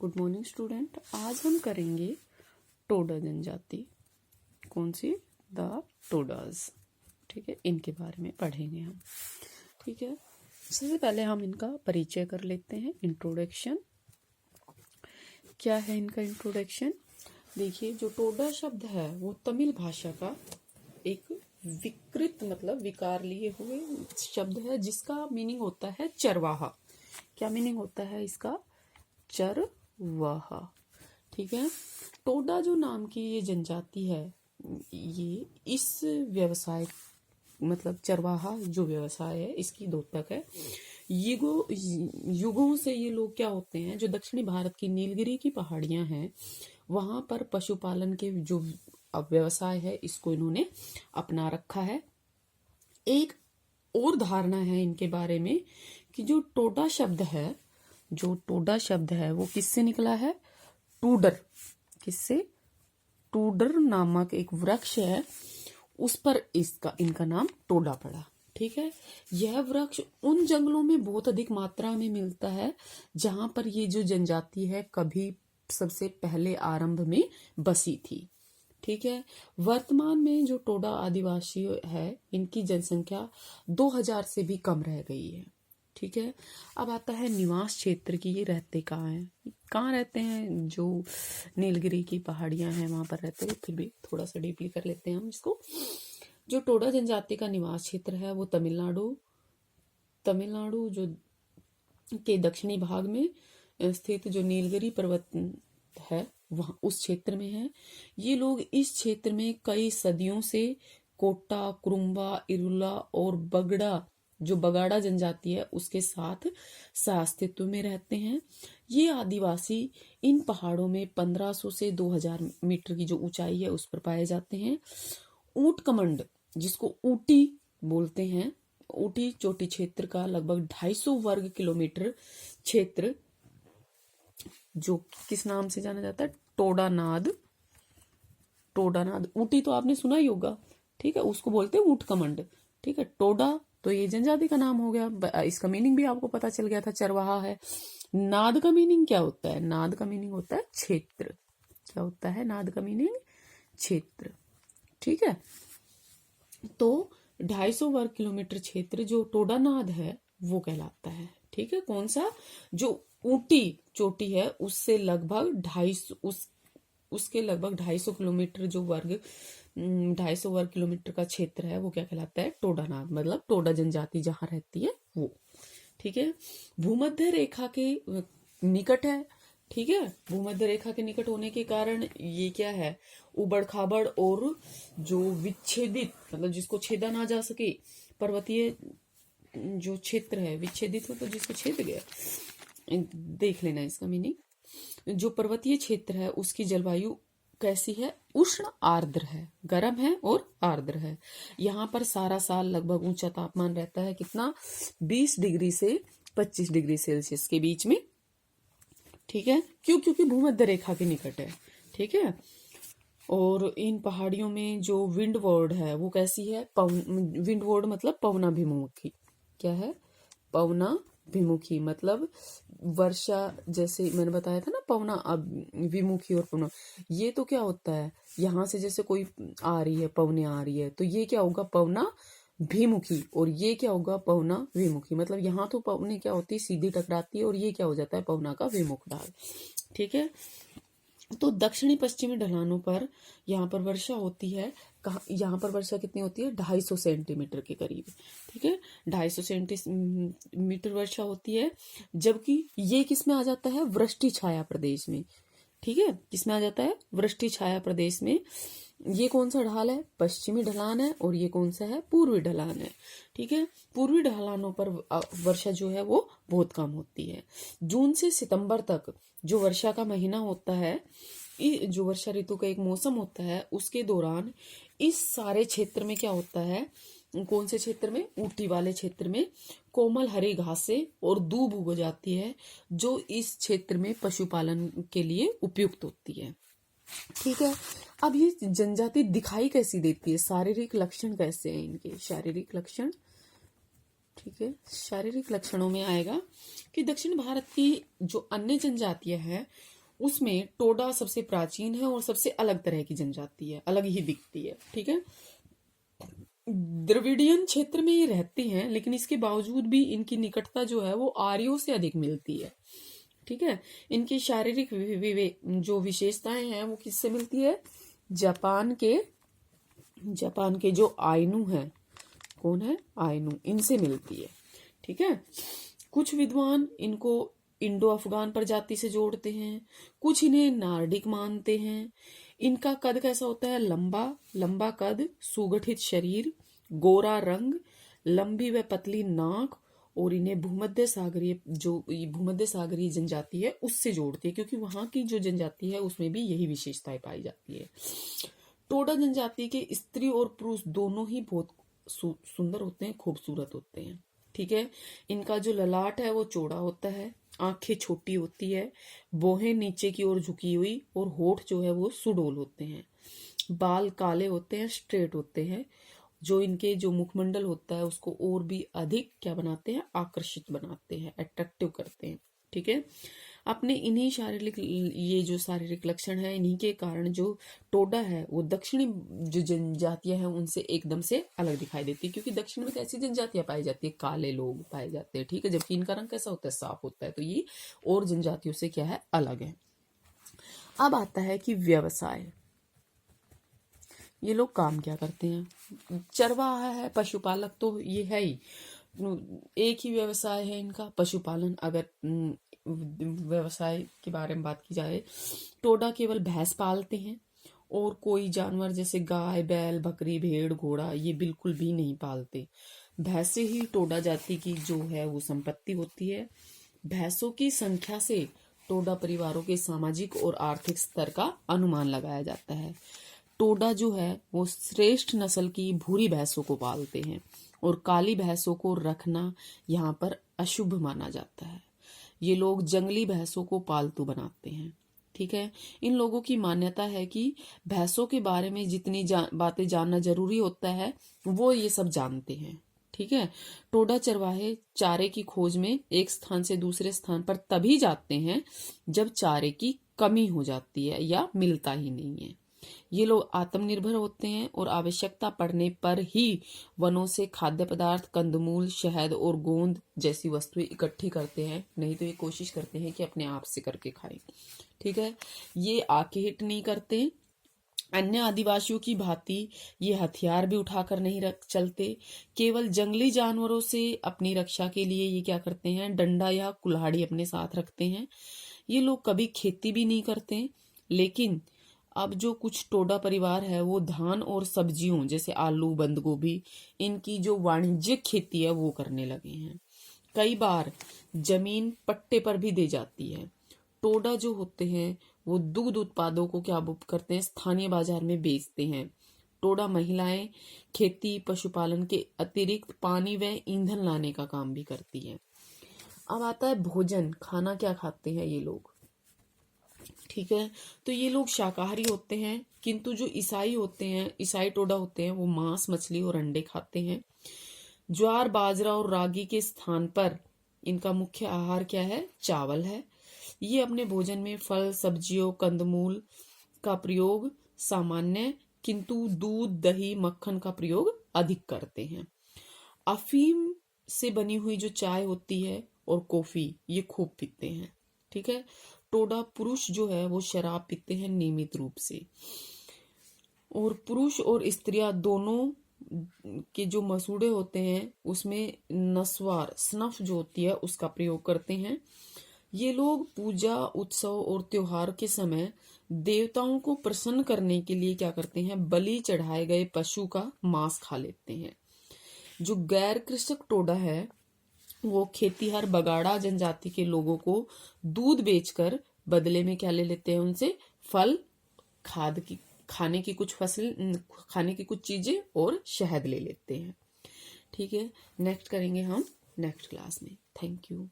Good morning student. आज हम करेंगे टोडा जनजाति। कौन सी? द टोडाज। ठीक है, इनके बारे में पढ़ेंगे हम। ठीक है, सबसे पहले हम इनका परिचय कर लेते हैं। इंट्रोडक्शन क्या है इनका? इंट्रोडक्शन देखिए, जो टोडा शब्द है वो तमिल भाषा का एक विकृत मतलब विकार लिए हुए शब्द है, जिसका मीनिंग होता है चरवाहा। क्या मीनिंग होता है इसका? चरवाहा। ठीक है, टोडा जो नाम की ये जनजाति है, ये इस व्यवसाय मतलब चरवाहा जो व्यवसाय है इसकी द्योतक है। युगों से ये लोग क्या होते हैं, जो दक्षिणी भारत की नीलगिरी की पहाड़ियां हैं वहां पर पशुपालन के जो व्यवसाय है इसको इन्होंने अपना रखा है। एक और धारणा है इनके बारे में कि जो टोडा शब्द है वो किससे निकला है? टूडर। किससे? टूडर नामक एक वृक्ष है, उस पर इनका नाम टोडा पड़ा। ठीक है, यह वृक्ष उन जंगलों में बहुत अधिक मात्रा में मिलता है जहां पर ये जो जनजाति है कभी सबसे पहले आरंभ में बसी थी। ठीक है, वर्तमान में जो टोडा आदिवासी है इनकी जनसंख्या 2000 से भी कम रह गई है। ठीक है, अब आता है निवास क्षेत्र की। ये रहते कहाँ हैं? कहाँ रहते हैं? जो नीलगिरी की पहाड़ियां हैं वहां पर रहते हैं। फिर भी थोड़ा सा डीपली कर लेते हैं हम इसको। जो टोडा जनजाति का निवास क्षेत्र है वो तमिलनाडु जो के दक्षिणी भाग में स्थित जो नीलगिरी पर्वत है वहां उस क्षेत्र में है। ये लोग इस क्षेत्र में कई सदियों से कोटा, कुरुम्बा, इरुला और बगाड़ा जनजाति है उसके साथ सहअस्तित्व में रहते हैं। ये आदिवासी इन पहाड़ों में 1500 से 2000 मीटर की जो ऊंचाई है उस पर पाए जाते हैं। ऊंट कमंड, जिसको ऊटी बोलते हैं, ऊटी चोटी क्षेत्र का लगभग 250 वर्ग किलोमीटर क्षेत्र जो किस नाम से जाना जाता है? टोडानाद। ऊटी तो आपने सुना ही होगा। ठीक है, उसको बोलते हैं ऊंट कमंड। ठीक है, टोडा तो ये जनजाति का नाम हो गया। इसका मीनिंग भी आपको पता चल गया था, चरवाहा है। नाद का मीनिंग क्या होता है? नाद का मीनिंग होता है क्षेत्र। क्या होता है नाद का मीनिंग? क्षेत्र। ठीक है, तो 250 वर्ग किलोमीटर क्षेत्र जो टोडानाद है वो कहलाता है। ठीक है, कौन सा? जो ऊटी चोटी है उससे लगभग 250 उसके लगभग 250 किलोमीटर जो 250 वर्ग किलोमीटर का क्षेत्र है वो क्या कहलाता है? टोडानाद। मतलब टोडा जनजाति जहां रहती है वो। ठीक है, भूमध्य रेखा के निकट है। ठीक है, भूमध्य रेखा के निकट होने के कारण ये क्या है? उबड़ खाबड़ और जो विच्छेदित मतलब जिसको छेदा ना जा सके पर्वतीय जो क्षेत्र है, विच्छेदित हो तो जिसको छेद गया, देख लेना इसका मीनिंग। जो पर्वतीय क्षेत्र है उसकी जलवायु कैसी है? उष्ण आर्द्र है, गर्म है और आर्द्र है। यहाँ पर सारा साल लगभग ऊंचा तापमान रहता है। कितना? 20 डिग्री से 25 डिग्री सेल्सियस के बीच में। ठीक है, क्योंकि भूमध्य रेखा के निकट है। ठीक है, और इन पहाड़ियों में जो विंड वर्ड है वो कैसी है? विंड वर्ड मतलब पवनाभिमुखी। क्या है? पवनाभिमुखी मतलब वर्षा, जैसे मैंने बताया था ना पवना विमुखी और पवना, ये तो क्या होता है? यहाँ से जैसे कोई आ रही है, पवने आ रही है, तो ये क्या होगा? पवना भिमुखी। और ये क्या होगा? पवना विमुखी। मतलब यहाँ तो पवने क्या होती है? सीधी टकराती है, और ये क्या हो जाता है? पवना का विमुख भाग। ठीक है, तो दक्षिणी पश्चिमी ढलानों पर यहाँ पर वर्षा होती है। यहाँ पर वर्षा कितनी होती है? 250 सेंटीमीटर के करीब। ठीक है, 250 सेंटीमीटर वर्षा होती है। जबकि ये किस में आ जाता है? वृष्टि छाया प्रदेश में। ठीक है, किसमें आ जाता है? वृष्टि छाया प्रदेश में। ये कौन सा ढाल है? पश्चिमी ढलान है। और ये कौन सा है? पूर्वी ढलान है। ठीक है, पूर्वी ढलानों पर वर्षा जो है वो बहुत कम होती है। जून से सितंबर तक जो वर्षा का महीना होता है, जो वर्षा ऋतु का एक मौसम होता है, उसके दौरान इस सारे क्षेत्र में क्या होता है? कौन से क्षेत्र में? ऊटी वाले क्षेत्र में कोमल हरी घासें और दूब उग जाती है, जो इस क्षेत्र में पशुपालन के लिए उपयुक्त होती है। ठीक है, अब ये जनजाति दिखाई कैसी देती है? शारीरिक लक्षण कैसे हैं इनके? शारीरिक लक्षण। ठीक है, शारीरिक लक्षणों में आएगा कि दक्षिण भारत की जो अन्य जनजातियां हैं उसमें टोडा सबसे प्राचीन है और सबसे अलग तरह की जनजाति है, अलग ही दिखती है। ठीक है, द्रविडियन क्षेत्र में ये रहती हैं, लेकिन इसके बावजूद भी इनकी निकटता जो है वो आर्यों से अधिक मिलती है। ठीक है, इनकी शारीरिक जो विशेषताएं हैं वो किससे मिलती है? जापान के जो आइनू हैं, कौन है? आइनू, इनसे मिलती है। ठीक है, कुछ विद्वान इनको इंडो अफगान प्रजाति से जोड़ते हैं, कुछ इन्हें नार्डिक मानते हैं। इनका कद कैसा होता है? लंबा कद, सुगठित शरीर, गोरा रंग, लंबी व पतली नाक, और इन्हें भूमध्य सागरीय जनजाति है उससे जोड़ती है, क्योंकि वहां की जो जनजाति है उसमें भी यही विशेषताएं पाई जाती है। टोडा जनजाति के स्त्री और पुरुष दोनों ही बहुत सुंदर होते हैं, खूबसूरत होते हैं। ठीक है, इनका जो ललाट है वो चौड़ा होता है, आंखें छोटी होती है, भौहें नीचे की ओर झुकी हुई, और होठ जो है वो सुडौल होते हैं। बाल काले होते हैं, स्ट्रेट होते हैं, जो इनके जो मुखमंडल होता है उसको और भी अधिक क्या बनाते हैं? आकर्षित बनाते हैं, अट्रैक्टिव करते हैं। ठीक है, अपने इन्हीं शारीरिक लक्षण है, इन्हीं के कारण जो टोडा है वो दक्षिणी जो जनजातियां हैं उनसे एकदम से अलग दिखाई देती है, क्योंकि दक्षिण में कैसी जनजातियां पाई जाती है? काले लोग पाए जाते हैं। ठीक है, जबकि इनका रंग कैसा होता है? साफ होता है। तो ये और जनजातियों से क्या है? अलग है। अब आता है कि व्यवसाय, ये लोग काम क्या करते हैं? चरवाहा है, पशुपालक तो ये है ही, एक ही व्यवसाय है इनका, पशुपालन। अगर व्यवसाय के बारे में बात की जाए, टोडा केवल भैंस पालते हैं, और कोई जानवर जैसे गाय, बैल, बकरी, भेड़, घोड़ा ये बिल्कुल भी नहीं पालते। भैंसे ही टोडा जाति की जो है वो संपत्ति होती है। भैंसों की संख्या से टोडा परिवारों के सामाजिक और आर्थिक स्तर का अनुमान लगाया जाता है। टोडा जो है वो श्रेष्ठ नस्ल की भूरी भैंसों को पालते हैं, और काली भैंसों को रखना यहाँ पर अशुभ माना जाता है। ये लोग जंगली भैंसों को पालतू बनाते हैं। ठीक है, इन लोगों की मान्यता है कि भैंसों के बारे में जितनी बातें जानना जरूरी होता है वो ये सब जानते हैं। ठीक है, टोडा चरवाहे चारे की खोज में एक स्थान से दूसरे स्थान पर तभी जाते हैं जब चारे की कमी हो जाती है या मिलता ही नहीं है। ये लोग आत्मनिर्भर होते हैं और आवश्यकता पड़ने पर ही वनों से खाद्य पदार्थ, कंदमूल, शहद और गोंद जैसी वस्तुएं इकट्ठी करते हैं, नहीं तो ये कोशिश करते हैं कि अपने आप से करके खाएं। ठीक है, ये आके हिट नहीं करते। अन्य आदिवासियों की भांति ये हथियार भी उठाकर नहीं चलते। केवल जंगली जानवरों से अपनी रक्षा के लिए ये क्या करते हैं? डंडा या कुल्हाड़ी अपने साथ रखते हैं। ये लोग कभी खेती भी नहीं करते, लेकिन अब जो कुछ टोडा परिवार है वो धान और सब्जियों जैसे आलू, बंद गोभी, इनकी जो वाणिज्यिक खेती है वो करने लगे हैं। कई बार जमीन पट्टे पर भी दे जाती है। टोडा जो होते हैं वो दुग्ध उत्पादों को क्या करते हैं? स्थानीय बाजार में बेचते हैं। टोडा महिलाएं खेती, पशुपालन के अतिरिक्त पानी व ईंधन लाने का काम भी करती हैं। अब आता है भोजन, खाना क्या खाते हैं ये लोग? ठीक है, तो ये लोग शाकाहारी होते हैं, किंतु जो ईसाई होते हैं, ईसाई टोडा होते हैं, वो मांस, मछली और अंडे खाते हैं। ज्वार, बाजरा और रागी के स्थान पर इनका मुख्य आहार क्या है? चावल है। ये अपने भोजन में फल, सब्जियों, कंदमूल का प्रयोग सामान्य, किंतु दूध, दही, मक्खन का प्रयोग अधिक करते हैं। अफीम से बनी हुई जो चाय होती है और कॉफी ये खूब पीते हैं। ठीक है, टोडा पुरुष जो है वो शराब पीते हैं नियमित रूप से, और पुरुष और स्त्रियां दोनों के जो मसूड़े होते हैं उसमें नस्वार, स्नफ जो होती है उसका प्रयोग करते हैं। ये लोग पूजा, उत्सव और त्योहार के समय देवताओं को प्रसन्न करने के लिए क्या करते हैं? बलि चढ़ाए गए पशु का मांस खा लेते हैं। जो गैर कृषक टोडा है वो खेतीहर बगाड़ा जनजाति के लोगों को दूध बेचकर बदले में क्या ले लेते हैं? उनसे फल, खाने की कुछ चीजें और शहद ले लेते हैं। ठीक है, नेक्स्ट करेंगे हम नेक्स्ट क्लास में। Thank you.